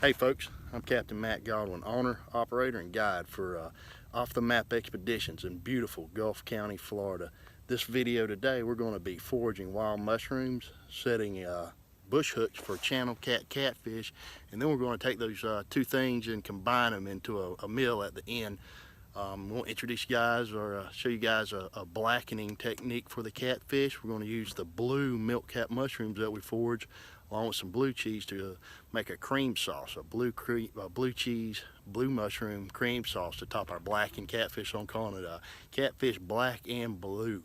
Hey folks, I'm Captain Matt Godwin, owner, operator, and guide for Off the Map Expeditions in beautiful Gulf County, Florida. This video today we're going to be foraging wild mushrooms, setting bush hooks for channel cat catfish, and then we're going to take those two things and combine them into a meal at the end. We'll introduce you guys or show you guys a blackening technique for the catfish. We're going to use the blue milk cap mushrooms that we forage along with some blue cheese to make a cream sauce, a blue cheese, blue mushroom cream sauce to top our blackened catfish. So I'm calling it Catfish Black and Blue.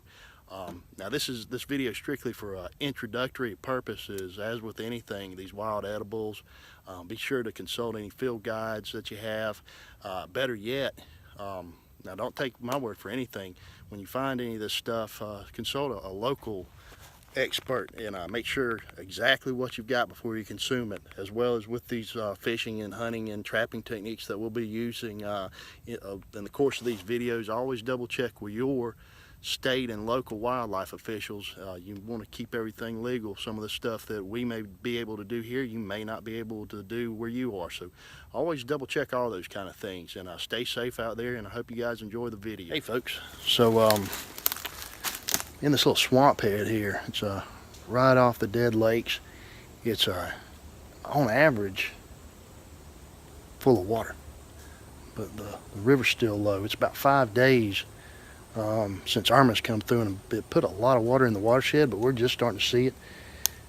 Now this video is strictly for introductory purposes. As with anything, these wild edibles, be sure to consult any field guides that you have. Better yet, now don't take my word for anything. When you find any of this stuff, consult a local expert and make sure exactly what you've got before you consume it, as well as with these fishing and hunting and trapping techniques that we'll be using in the course of these videos. Always double check with your state and local wildlife officials. You want to keep everything legal. Some of the stuff that we may be able to do here, you may not be able to do where you are. So always double check all those kind of things, and stay safe out there, and I hope you guys enjoy the video. Hey folks, so in this little swamp head here, it's right off the dead lakes. It's on average full of water, but the river's still low. It's about 5 days since Irma's come through and it put a lot of water in the watershed, but we're just starting to see it.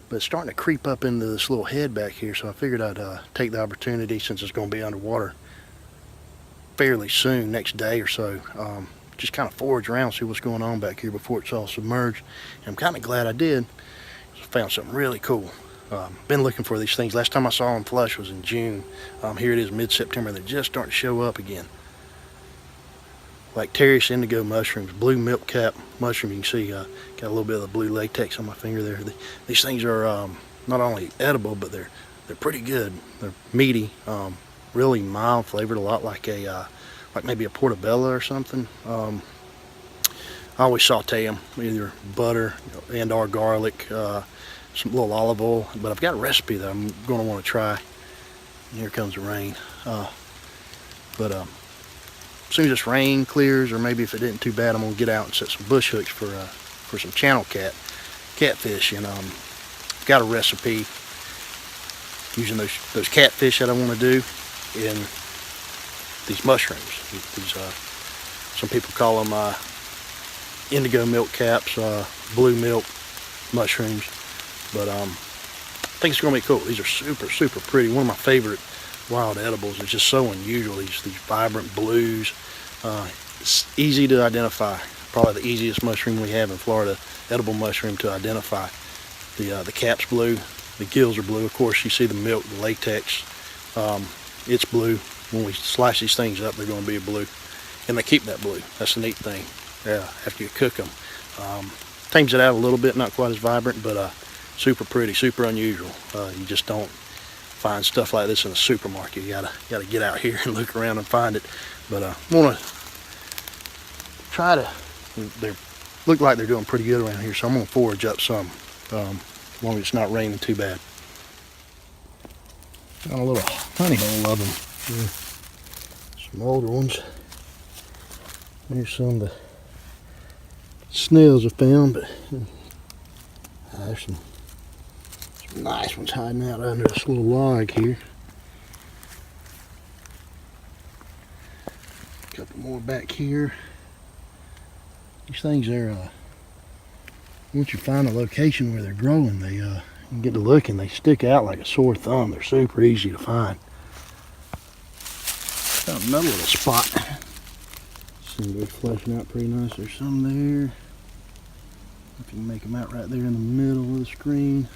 But it's starting to creep up into this little head back here, so I figured I'd take the opportunity, since it's going to be underwater fairly soon, next day or so, just kind of forage around, see what's going on back here before it's all submerged. And I'm kind of glad I did. I found something really cool. Been looking for these things. Last time I saw them flush was in June. Here it is mid-September. They're just starting to show up again. Like Terrace indigo mushrooms, blue milk cap mushroom. You can see got a little bit of the blue latex on my finger there. These things are not only edible, but they're pretty good. They're meaty, really mild flavored, a lot like maybe a portobello or something. I always saute them, either butter and or garlic, some little olive oil. But I've got a recipe that I'm going to want to try. And here comes the rain. As soon as this rain clears, or maybe if it isn't too bad, I'm going to get out and set some bush hooks for some channel catfish. And I've got a recipe using those catfish that I want to do in these mushrooms. These some people call them indigo milk caps, blue milk mushrooms, but I think it's going to be cool. These are super pretty. One of my favorite wild edibles. It's just so unusual. These vibrant blues. It's easy to identify. Probably the easiest mushroom we have in Florida, edible mushroom to identify. The cap's blue. The gills are blue. Of course, you see the milk, the latex. It's blue. When we slice these things up, they're going to be blue, and they keep that blue. That's the neat thing. Yeah, after you cook them, tames it out a little bit. Not quite as vibrant, but super pretty, super unusual. You just don't find stuff like this in a supermarket. You gotta get out here and look around and find it. But I want to try to. They look like they're doing pretty good around here, so I'm gonna forage up some, as long as it's not raining too bad. Got a little honey hole of them. Yeah. Some older ones. Here's some of the snails I found, but there's some nice ones hiding out under this little log here. A couple more back here. These things are, once you find a location where they're growing, they you get to look and they stick out like a sore thumb. They're super easy to find. Found another little spot. Seems to be fleshing out pretty nice. There's some there. If you can make them out right there in the middle of the screen.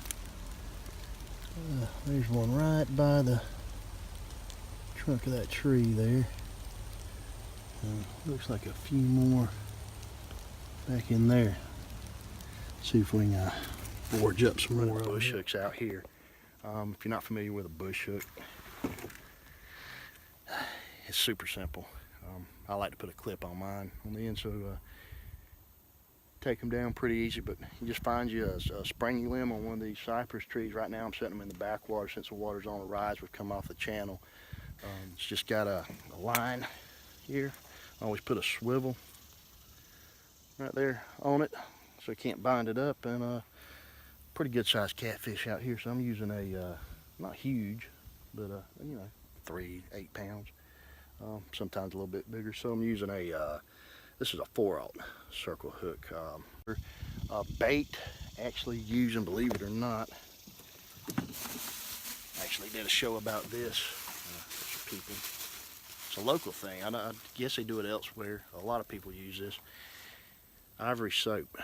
There's one right by the trunk of that tree there. Looks like a few more back in there. Let's see if we can forge up some more bush hooks out here. If you're not familiar with a bush hook, it's super simple. I like to put a clip on mine on the end, so take them down pretty easy, but you just find you a springy limb on one of these cypress trees. Right now I'm setting them in the backwater since the water's on the rise. We've come off the channel. It's just got a line here. I always put a swivel right there on it so it can't bind it up, and pretty good sized catfish out here. So I'm using a, not huge, but you know, 3-8 pounds, sometimes a little bit bigger. So I'm using a, this is a 4/0 circle hook. Bait, actually using, believe it or not, actually did a show about this. For people, it's a local thing. I guess they do it elsewhere. A lot of people use this. Ivory soap,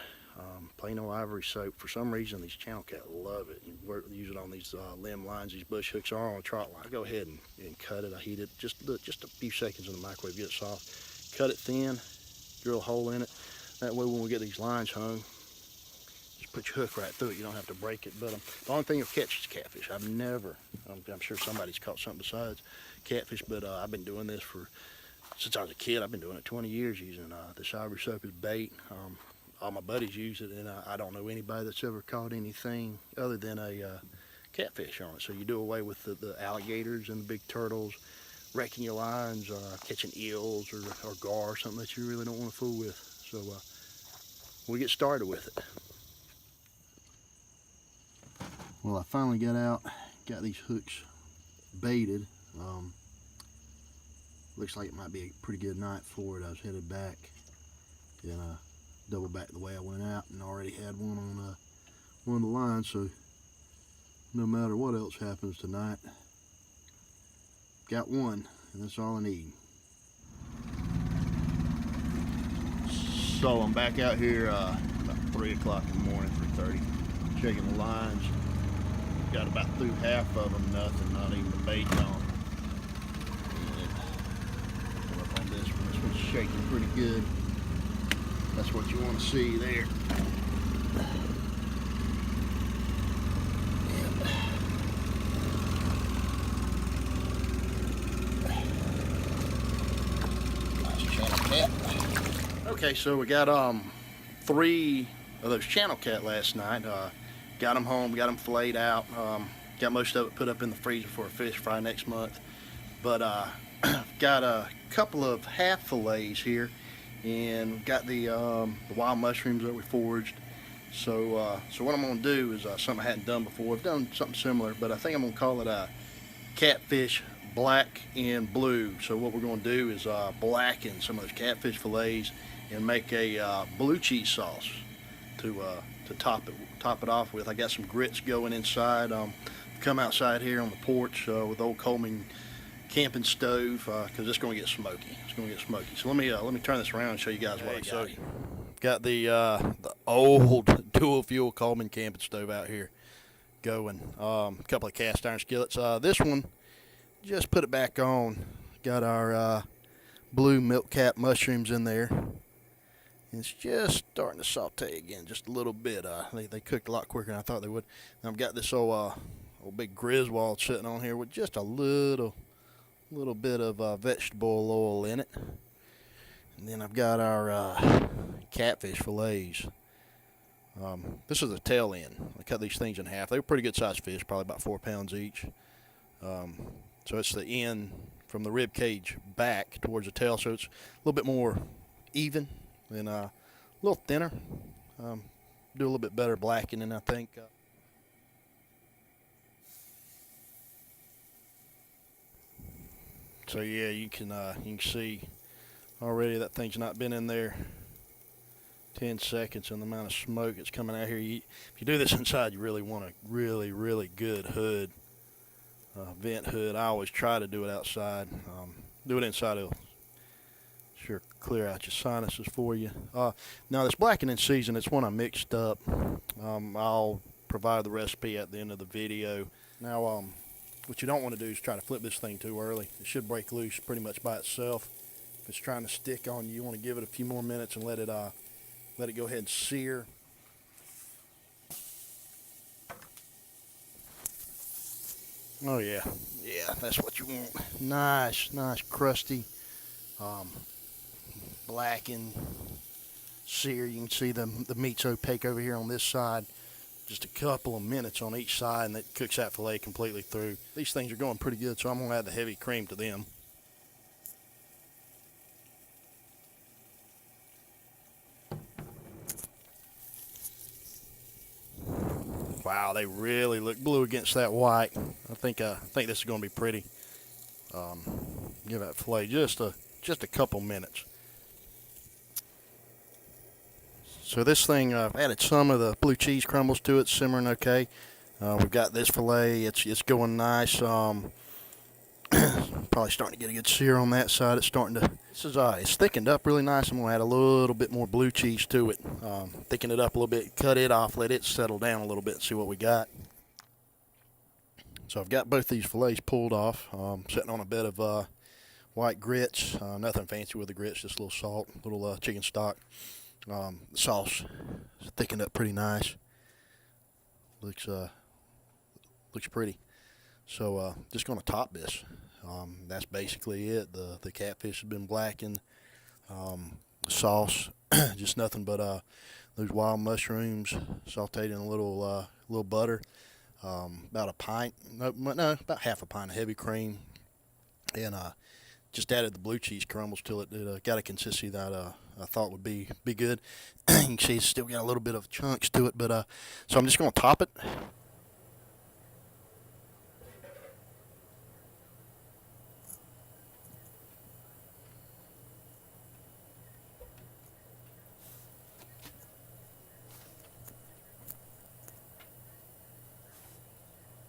plain old ivory soap. For some reason, these channel cat love it. You use it on these limb lines. These bush hooks are on a trot line. Go ahead and cut it. I heat it just a few seconds in the microwave, get it soft. Cut it thin, drill a hole in it. That way, when we get these lines hung, just put your hook right through it. You don't have to break it. But the only thing you'll catch is catfish. I've never, I'm sure somebody's caught something besides catfish, but I've been doing this since I was a kid. I've been doing it 20 years using this ivory soap as bait. All my buddies use it, and I don't know anybody that's ever caught anything other than a catfish on it. So you do away with the alligators and the big turtles, wrecking your lines, catching eels or gar, something that you really don't want to fool with. So we'll get started with it. Well, I finally got these hooks baited. Looks like it might be a pretty good night for it. I was headed back, and double back the way I went out, and already had one on one of the lines. So no matter what else happens tonight, got one, and that's all I need. So I'm back out here about 3 o'clock in the morning, 3:30, checking the lines. Got about through half of them, nothing, not even the bait on. This one's shaking pretty good. That's what you want to see there. Nice channel cat. Okay, so we got 3 of those channel cat last night. Got them home, got them filleted out. Got most of it put up in the freezer for a fish fry next month. But got a couple of half fillets here, and got the wild mushrooms that we foraged. So what I'm going to do is something I hadn't done before. I've done something similar, but I think I'm going to call it a Catfish Black and Blue. So what we're going to do is blacken some of those catfish fillets and make a blue cheese sauce to top it off with. I got some grits going inside. Come outside here on the porch with old Coleman camping stove, because it's going to get smoky. It's going to get smoky. So let me turn this around and show you guys what I got. So got the old dual fuel Coleman camping stove out here going. A couple of cast iron skillets. This one, just put it back on. Got our blue milk cap mushrooms in there. And it's just starting to saute again, just a little bit. They cooked a lot quicker than I thought they would. And I've got this old big Griswold sitting on here with just a little bit of vegetable oil in it. And then I've got our catfish fillets. This is the tail end. I cut these things in half. They were pretty good sized fish, probably about 4 pounds each. So it's the end from the rib cage back towards the tail, so it's a little bit more even and a little thinner. Do a little bit better blackening, I think. So yeah, you can see already that thing's not been in there 10 seconds, and the amount of smoke that's coming out here. If you do this inside, you really want a really good hood, vent hood. I always try to do it outside. Do it inside, it'll sure clear out your sinuses for you. Now this blackening season, it's one I mixed up. I'll provide the recipe at the end of the video. Now what you don't want to do is try to flip this thing too early. It should break loose pretty much by itself. If it's trying to stick on you, you want to give it a few more minutes and let it go ahead and sear. Oh yeah, that's what you want. Nice crusty, blackened, sear. You can see the meat's opaque over here on this side. Just a couple of minutes on each side, and it cooks that fillet completely through. These things are going pretty good, so I'm going to add the heavy cream to them. Wow, they really look blue against that white. I think this is going to be pretty. Give that fillet just a couple minutes. So this thing, I've added some of the blue cheese crumbles to it, simmering okay. We've got this fillet, it's going nice. Probably starting to get a good sear on that side. It's thickened up really nice. I'm gonna add a little bit more blue cheese to it. Thicken it up a little bit, cut it off, let it settle down a little bit and see what we got. So I've got both these fillets pulled off, sitting on a bed of white grits. Nothing fancy with the grits, just a little salt, a little chicken stock. The sauce is thickened up pretty nice. Looks pretty. So just going to top this. That's basically it. The catfish has been blackened. The sauce, just nothing but those wild mushrooms sautéed in a little butter. About a pint, about half a pint of heavy cream, and just added the blue cheese crumbles till it got a consistency that I thought would be good. You can see it's still got a little bit of chunks to it, but so I'm just going to top it.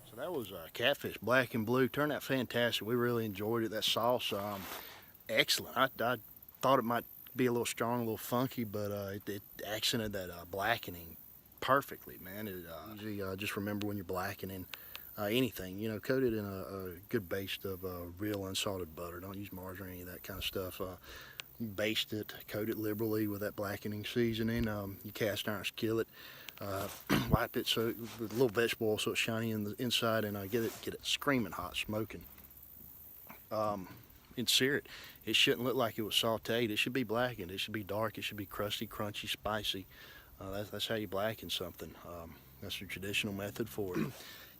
So that was Catfish Black and Blue. Turned out fantastic. We really enjoyed it. That sauce, excellent. I thought it might be a little strong, a little funky, but it accented that blackening perfectly, man. Usually, just remember when you're blackening anything, coat it in a good base of real unsalted butter. Don't use margarine or any of that kind of stuff. Baste it, coat it liberally with that blackening seasoning. You cast iron skillet. Wipe it with a little vegetable oil so it's shiny in the inside, and get it screaming hot, smoking. And sear it. It shouldn't look like it was sautéed. It should be blackened. It should be dark. It should be crusty, crunchy, spicy. That's how you blacken something. That's the traditional method for it.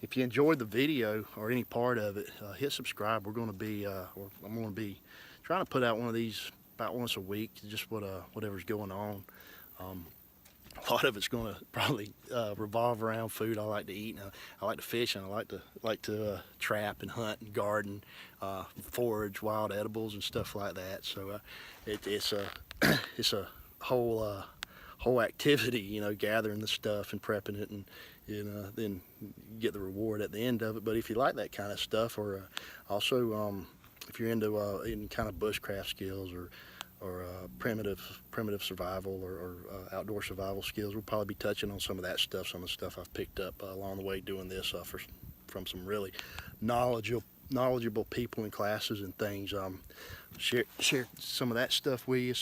If you enjoyed the video or any part of it, hit subscribe. I'm going to be trying to put out one of these about once a week, just whatever's going on. A lot of it's going to probably revolve around food I like to eat. I like to fish, and I like to trap and hunt and garden, forage wild edibles and stuff like that. So it's a whole activity, gathering the stuff and prepping it, and then get the reward at the end of it. But if you like that kind of stuff, or also if you're into any kind of bushcraft skills or primitive survival or outdoor survival skills, we'll probably be touching on some of that stuff, some of the stuff I've picked up along the way doing this from some really knowledgeable people in classes and things. Share some of that stuff with you.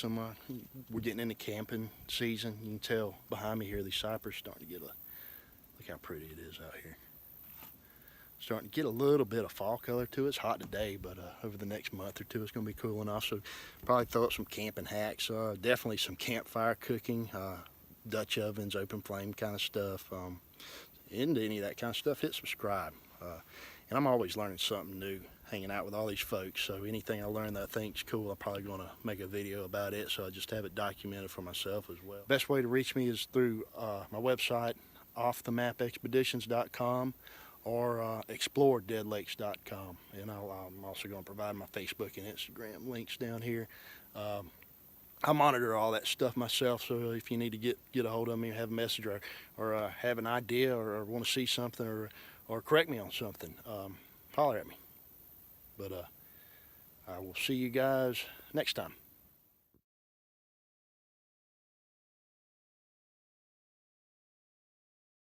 We're getting into camping season. You can tell behind me here, these cypress starting to get look how pretty it is out here. Starting to get a little bit of fall color to it. It's hot today, but over the next month or two, it's going to be cooling off. So probably throw up some camping hacks. Definitely some campfire cooking, Dutch ovens, open flame kind of stuff. Into any of that kind of stuff, hit subscribe. And I'm always learning something new, hanging out with all these folks. So anything I learn that I think's cool, I'm probably going to make a video about it. So I just have it documented for myself as well. Best way to reach me is through my website, offthemapexpeditions.com. or exploredeadlakes.com, and I'm also going to provide my Facebook and Instagram links down here. I monitor all that stuff myself, so if you need to get a hold of me, have a message, or have an idea, or want to see something, or correct me on something, holler at me. But I will see you guys next time.